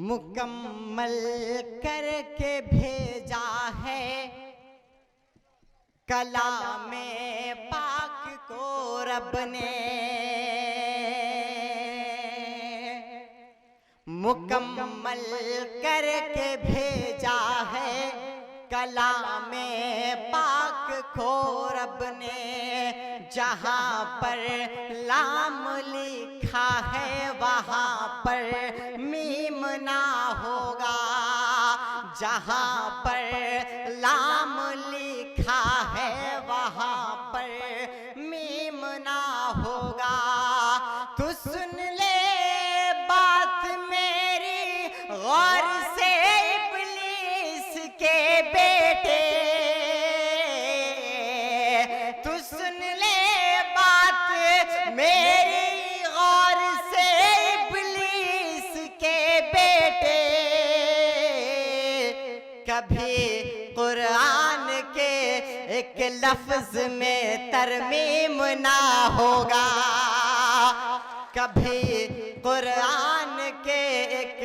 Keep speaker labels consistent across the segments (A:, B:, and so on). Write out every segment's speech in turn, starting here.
A: मुकम्मल करके भेजा है कलामे पाक को रब ने। मुकम्मल करके भेजा है कलामे पाक को रब ने। जहाँ पर लाम लिखा है वहाँ पर मीम ना होगा। जहाँ पर लाम लिखा है वहाँ पर मीम ना होगा। तू सुन ले बात मेरी गौर से इब्लीस के बेटे। तू सुन ले बात मेरी गौर से इब्लीस के बेटे। कभी कुरान के एक लफ्ज में तरमीम ना होगा। कभी कुरान के एक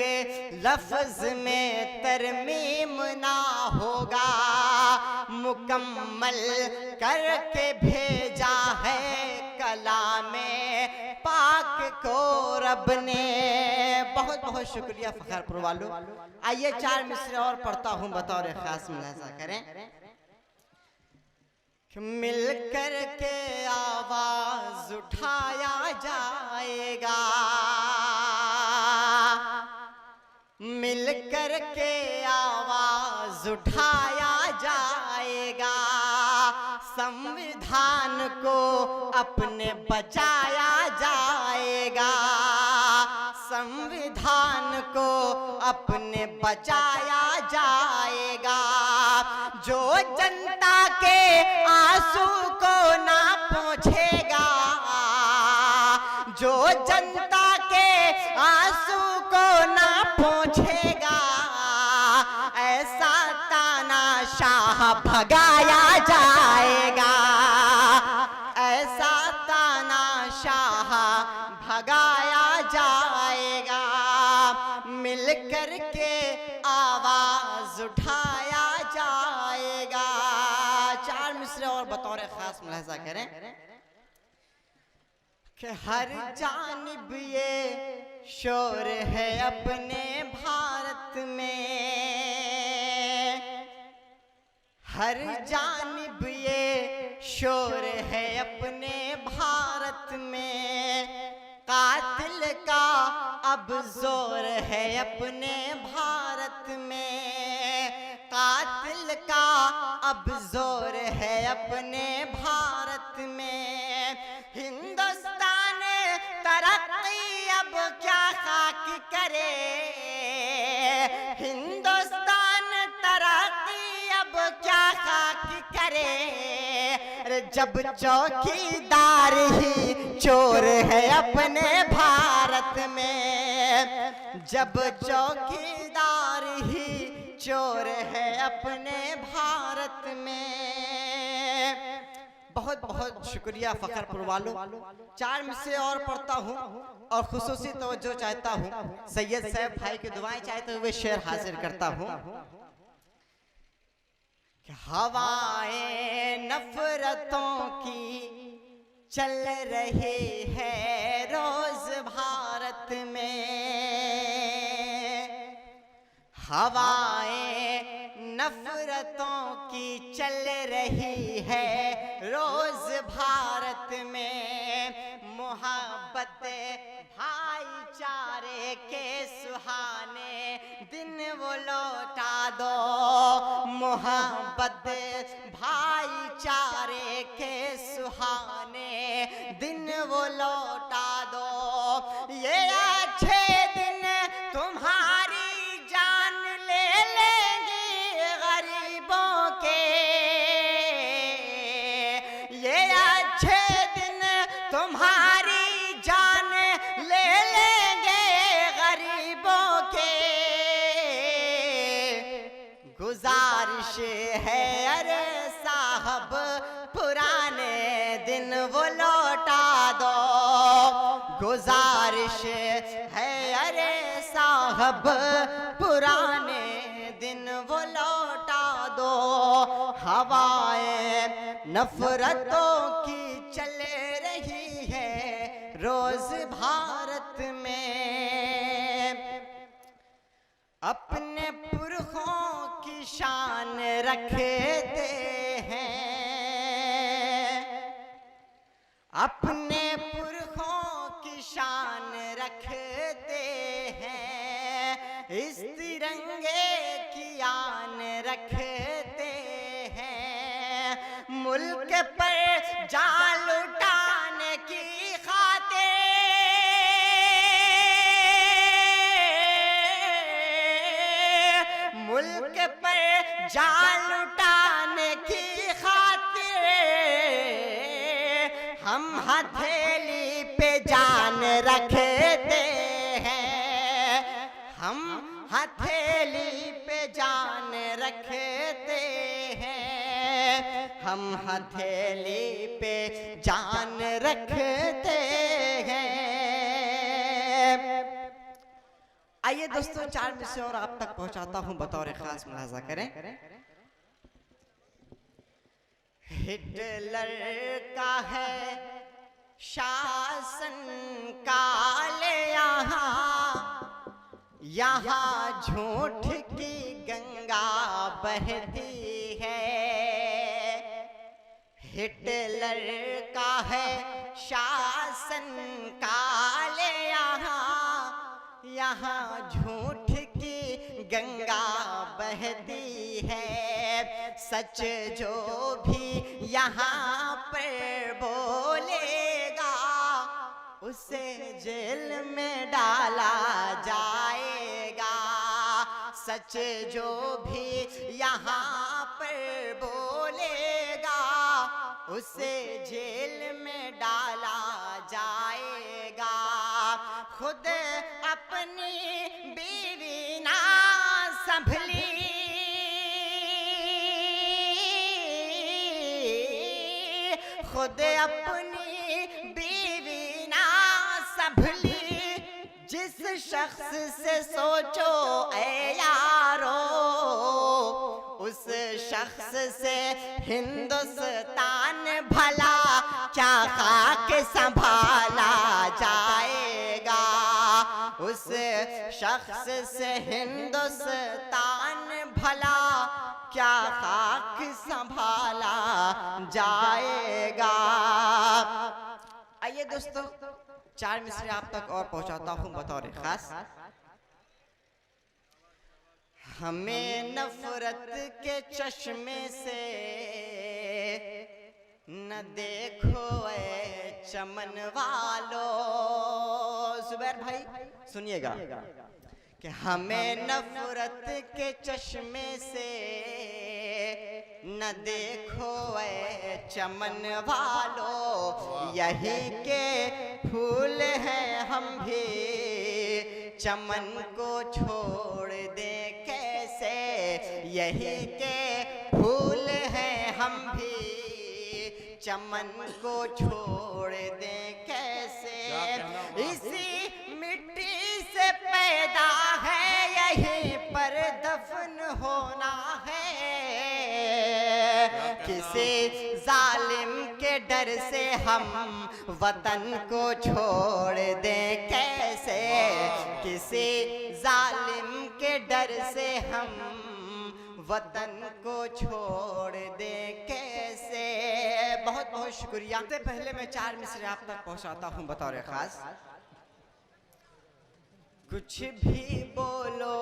A: लफ्ज में तरमीम ना होगा। मुकम्मल करके भेजा है कलामे पाक को रब ने। बहुत बहुत शुक्रिया फखरपुर वालों। आइए 4 मिसरे और पढ़ता हूँ, बतौर खास मुलाजा करें। मिल कर के आवाज उठाया जाएगा। मिल कर के आवाज उठाया जाएगा। संविधान को अपने बचाया जाएगा। संविधान को अपने बचाया जाएगा। जो जनता के आंसू को ना पोंछेगा। जो जनता के आंसू को ना पोंछेगा। ऐसा तानाशाह भगाया जाएगा। ऐसा तानाशाह भगाया जाएगा। मिल कर के आवाज उठाया जाएगा। 4 मिसरे और बतौर खास मुलाहिजा करें कि हर जानिब ये शोर है अपने भारत में। हर जानिब ये शोर है अपने भारत में। कातिल का अब जोर है अपने भारत में। कातिल का अब जोर है अपने भारत में। हिंदुस्तान तरक्की अब क्या खाक करे। हिंदुस्तान तरक्की अब क्या खाक करे। जब चौकीदार ही चोर है अपने भारत में। जब चौकीदार ही चोर है अपने भारत में। बहुत बहुत शुक्रिया फखरपुर वालों। 4 मिसरे और पढ़ता हूँ और खुसूसी तवज्जो चाहता हूँ। सैयद साहब भाई की दुआएं चाहते हुए शेर हाजिर करता हूँ। हवाएं नफरतों की चल रही है रोज भारत में। हवाएं नफरतों की चल रही है रोज भारत में। मोहब्बत भाईचारे के सुहाने दिन वो लौटा दो। मोहब्बत भाईचारे के सुहाने दिन वो लौटा दो। ये अच्छे दिन तुम्हारी जान ले लेंगे गरीबों के। ये अच्छे दिन तुम्हारी जान ले लेंगे गरीबों के। गुजारिश है अरे साहब पुराने दिन वो लौटा दो। गुजारिश है अरे साहब अब पुराने दिन वो लौटा दो। हवाएं नफरतों की चल रही है रोज भारत में। अपने पुरखों की शान रखते हैं, अपने पुरखों की शान रखते हैं, इस तिरंगे की आन रखते हैं। मुल्क पर जान लुटाने की खातिर, मुल्क पर जान लुटाने की खातिर हम हथेली पे जान रखते हैं, हम हथेली पे जान रखते हैं, हम हथेली पे जान रखते हैं। आइए दोस्तों, 4 मिसरे और आप तक पहुंचाता हूं, बतौर खास मुलाजा करें। हिटलर का है शासन काल यहाँ, यहाँ झूठ की गंगा बहती है। हिटलर का है शासन काल यहाँ, यहाँ झूठ की गंगा बहती है। सच जो भी यहाँ पर बोलेगा उसे जेल में डाला जाएगा। सच जो भी यहाँ पर बोलेगा उसे जेल में डाला जाएगा। खुद अपनी बीवी ना संभली, खुद अपनी बीवी ना संभली, जिस शख्स से सोचो ऐ यारो उस शख्स से हिंदुस्तान भला क्या खाक संभाला जाएगा। उस शख्स से हिंदुस्तान भला क्या खाक संभाला जाएगा। आइए दोस्तों, 4 मिसरे आप तक और पहुंचाता हूं बतौर खास। हमें नफरत के चश्मे से न देखो ऐ चमन वालों। जुबैर भाई सुनिएगा कि हमें नफरत के चश्मे से न देखो ऐ चमन वालों। यही के फूल हैं हम भी चमन को छोड़ दें कैसे। यही के फूल हैं हम भी चमन को छोड़ दें कैसे। इसी मिट्टी से पैदा है, यहीं पर दफन होना है। किसी जालिम के डर से हम वतन को छोड़ दें कैसे। किसी जालिम के डर से हम वतन को छोड़ दें कैसे। बहुत बहुत शुक्रिया। सबसे पहले मैं 4 मिसरे आप तक पहुंचाता हूं बतौर खास। कुछ भी बोलो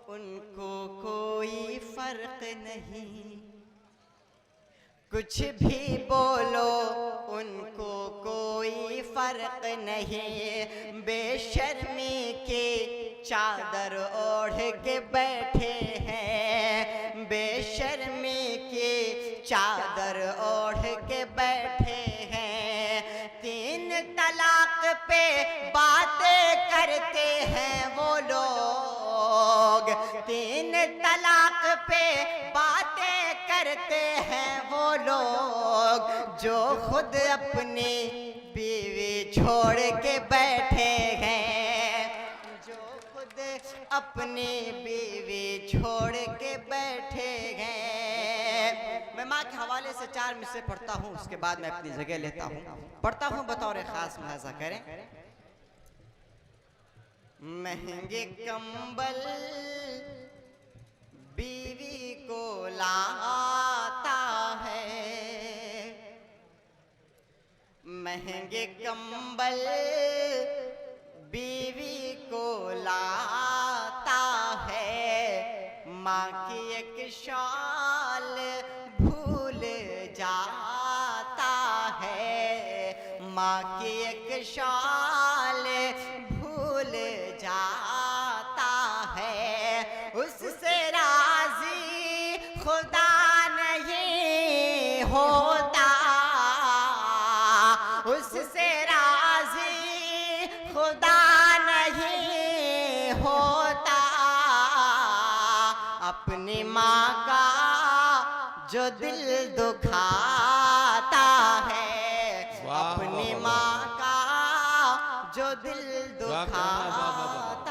A: उनको कोई फर्क नहीं, कुछ भी बोलो उनको कोई फर्क नहीं। बेशर्मी की चादर ओढ़ के बैठे हैं, बेशर्मी की चादर ओढ़ के बैठे हैं। 3 तलाक पे बातें करते हैं वो लोग, 3 तलाक पे बातें करते हैं वो लोग जो खुद अपनी बीवी छोड़ के बैठे हैं, जो खुद अपनी बीवी छोड़ के बैठे गए। मैं माँ के हवाले से 4 मिसरे पढ़ता हूँ, उसके बाद मैं अपनी जगह लेता हूँ। पढ़ता हूँ, बतौर खास मुलाजा करें। महंगे कंबल बीवी को लाता है, महंगे कंबल बीवी को लाता है। माँ की एक शाल भूल जाता है, माँ की एक शाल भूल जाता है। उससे राजी खुदा नहीं होता, उससे राजी खुदा नहीं होता। अपनी माँ का जो दिल दुखाता है, अपनी माँ का जो दिल दुखाता